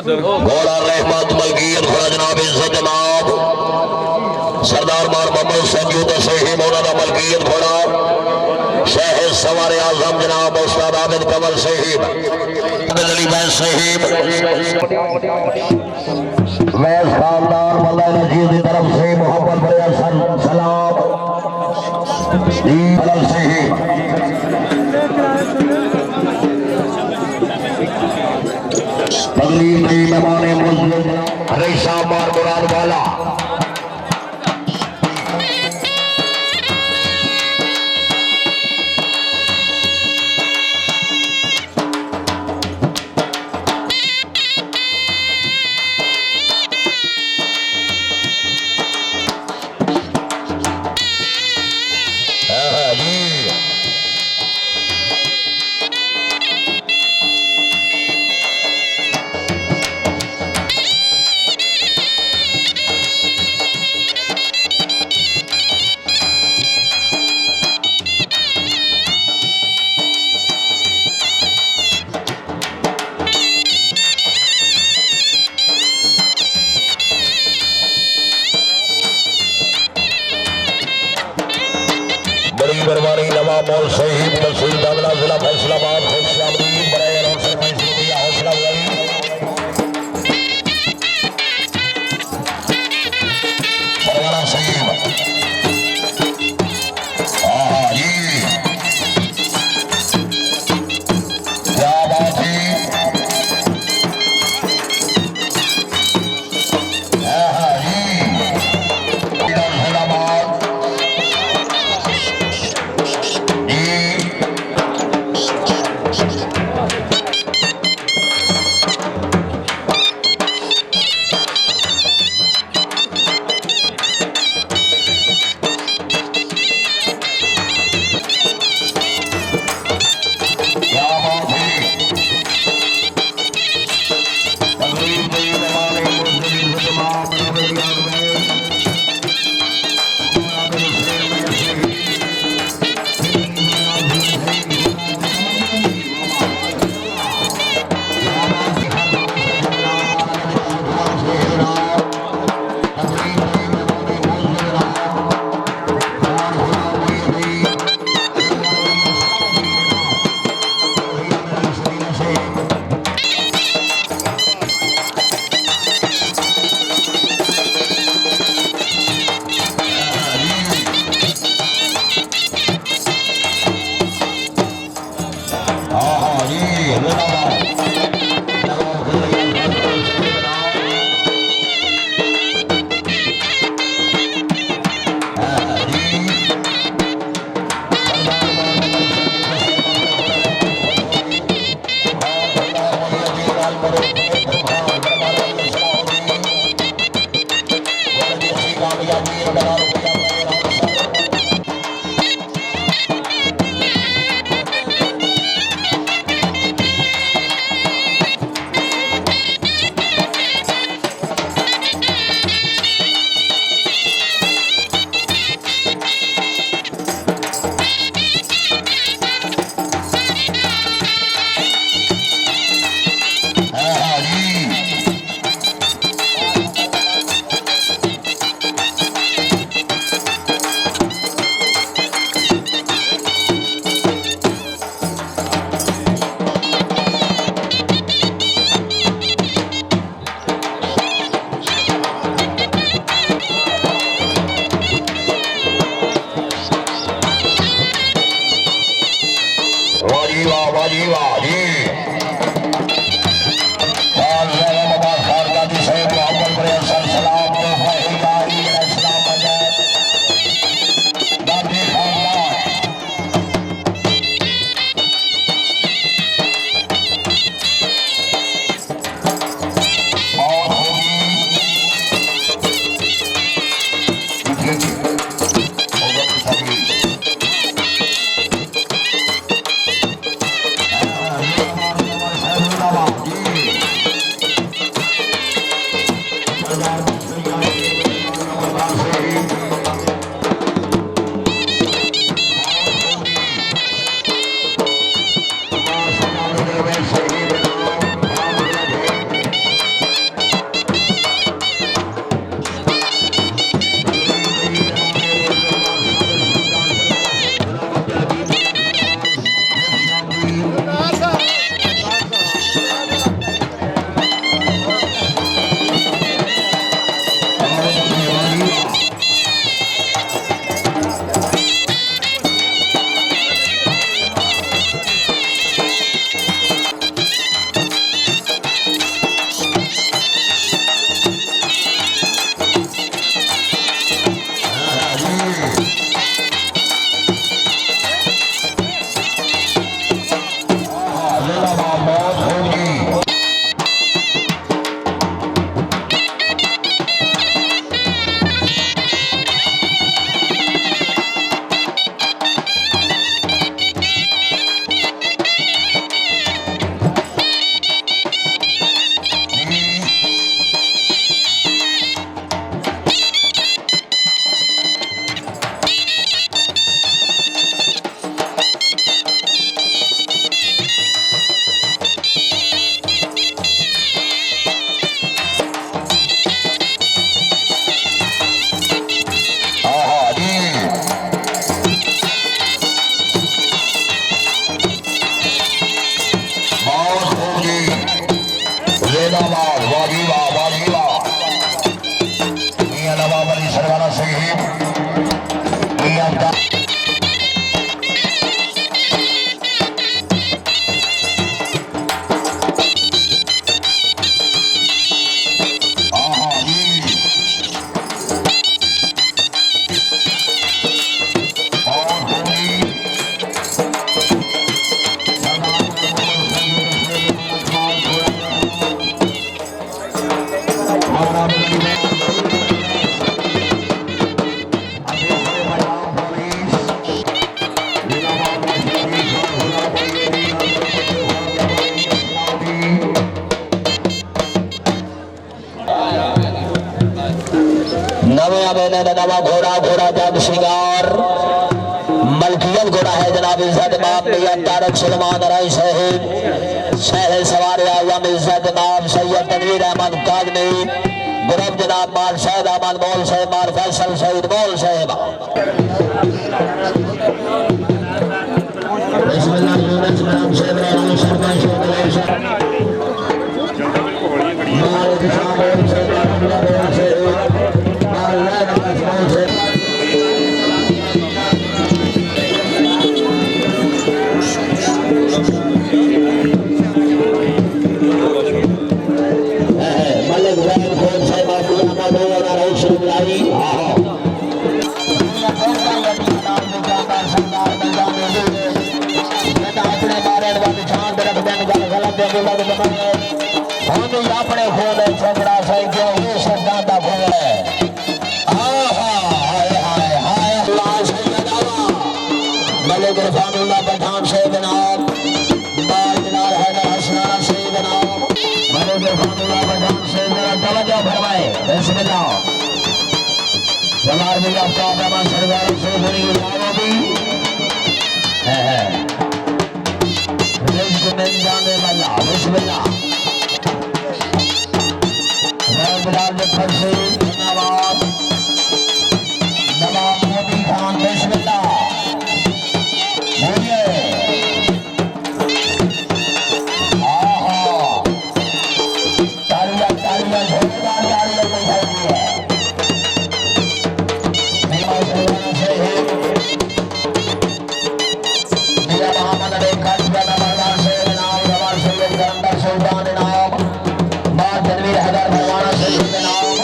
घोड़ा रहमत मलकीयत घोड़ा जनाब इज्जत जनाब सरदार मार मोहम्मद संजू सही मौलाना मलकीयत घोड़ा शाह सवार आजम जनाब उस्ताद आबिद कमल शहीद अली बैस शहीद मैं शानदार मल्ला नजीर की तरफ से मोहब्बत भरे सलाम कमल शहीद तकलीफ की मेहमान मुस्लिम हरीशा मार मुराद वाला बरवानी नवाब और शहीद तहसील दावला जिला फैसलाबाद हौसला परवाना शहीद क्या बात है जिंदाबाद वाजीबा वाजीबा मियां नवाब अली सरवाना सहीब मियां नवा घोड़ा घोड़ा जब श्रृंगार मलकियत घोड़ा है जनाब इज्जत इमाम मियां तारक सलमान राय साहिब शहर सवार आजम इज्जत इमाम सैयद तनवीर अहमद कादमी गुरब जनाब माल शहीद अहमद मौल साहिब माल फैसल शहीद मौल साहिब बिस्मिल्लाह यूनुस नाम से राम सरदार माल शामिल से अपने खोले झगड़ा सही जो ये शब्दांता खोले मलिक रफानुल्लाह पठान से जनाब बाल जनाब है हसनाना से जनाब मलिक रफानुल्लाह पठान से जनाब तवज्जो फरमाए बिस्मिल्लाह जमाल भी आफ्ताब रहमान सरदार से जुड़ी लाओ भी है रिज़्क़ मिल जाने वाला बिस्मिल्लाह बिलाल जफर से नवाब मोदी खान बिस्मिल्लाह बोलिए तालियां तालियां जोरदार तालियां बजाइए मियां सरवाना से मियां मोहम्मद अली काटिया नवाब से नाम जवान सैयद गंदर सुल्तान नाम मां तनवीर हैदर फरमाना से नाम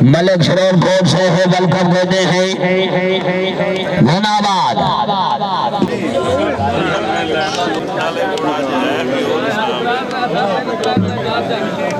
मलिक शरीफ कोट से है, वेलकम कहते हैं धन्यवाद।